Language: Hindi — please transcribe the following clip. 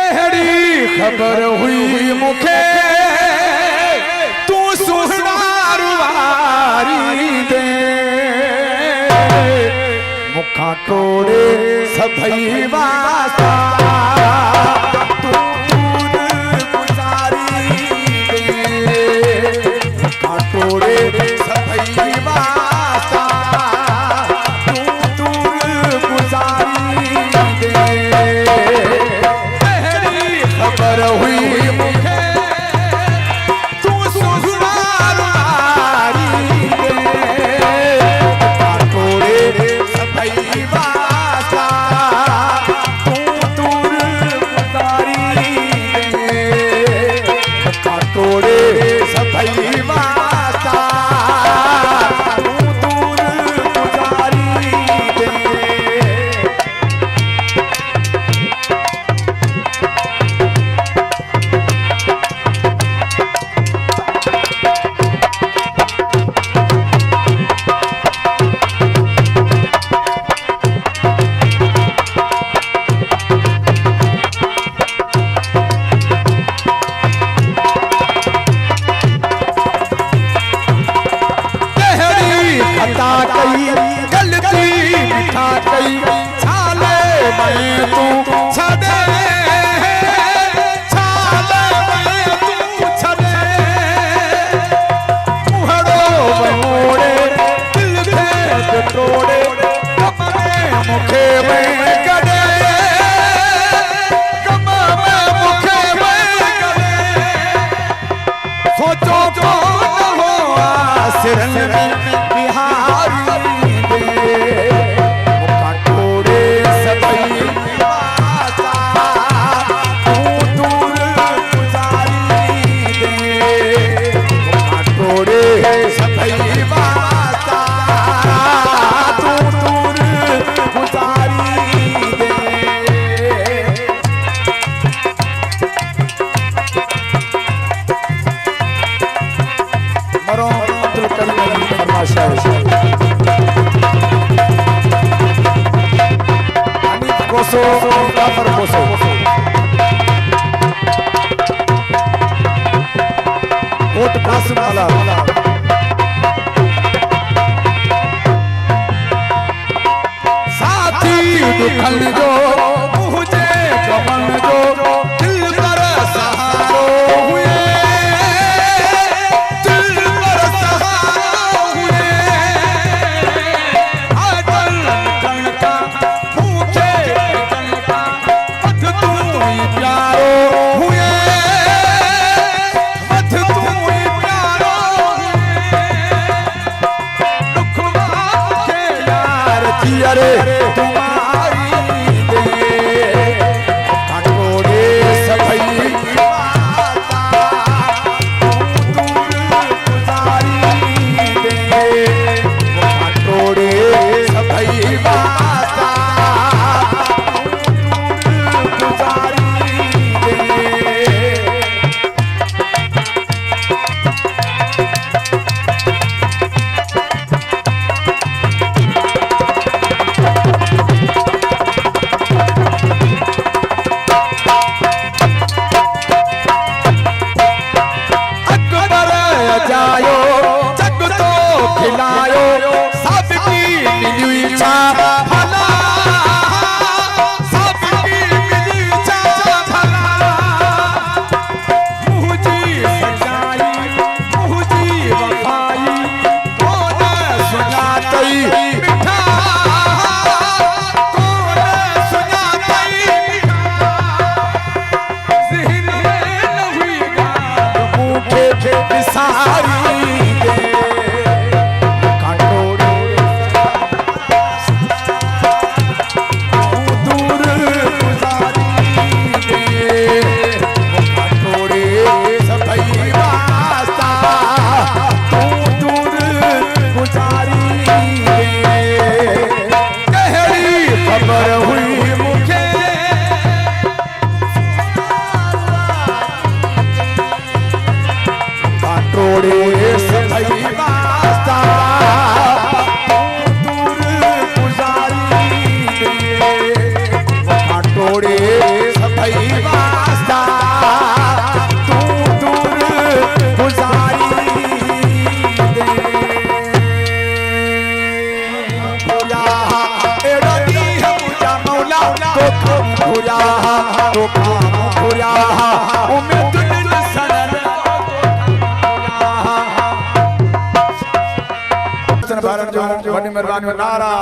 कहड़ी खबर हुई मुखे तू सुहणार वारी दे मुखा तोड़े सभई वास्ता तू दूर गुजारी दे मुखा तोड़े सभई वास्ता तू दूर गुजारी दे कहड़ी खबर हुई मुखे तू सुहणार वारी दे मुखा तोड़े सभई वास्ता तू दूर गुजारी दे मुखा तोड़े सभई वास्ता तू दूर गुजारी दे खता कई गलती मिठा कई छाले में तू छदे छाले में तू छदे मुहड़ो मोड़े दिल के तोड़े अपने मुखे में गड़े कम में मुखे में गड़े सोचो कौन हो आसिरन में बिहारी दे मुखा तोड़े सभई वास्ता तू दूर गुजारी दे मुखा तोड़े सभई वास्ता तू दूर गुजारी दे मरो अब्दुल करीम फरमाइश कोसो काफर कोसो कोट कासिम वाला साथी दुखन जो मुझे गमन जो दिल पर सहारो हुए दिल पर सहारो हुए आगल कण का भूखे कण का मत तू ही प्यारो हुए मत तू ही प्यारो हुए दुख के यार जियरे तुम्हारी दे मुखा तोड़े सभई वास्ता तू दूर गुजारी दे मुखा तोड़े सभई वास्ता तू दूर गुजारी दे अकबर जायो जग तो खिलायो सबकी मिली इच्छा भला सबकी मिली इच्छा भला मुझी सजाई मुझी वफाई कौन सुनातई मिठा कौन सुनातई मिठा ज़हन में न हुई बात मुखे विसारी दे मुखा तोड़े तू दूर गुजारी दे मुखा तोड़े सभई वास्ता तू दूर गुजारी दे कहड़ी खबर हुई मुखे मुखा तोड़े सभई वास्ता तू दूर गुजारी दे मुखा तोड़े सभई वास्ता वॾी महिरबानी नारा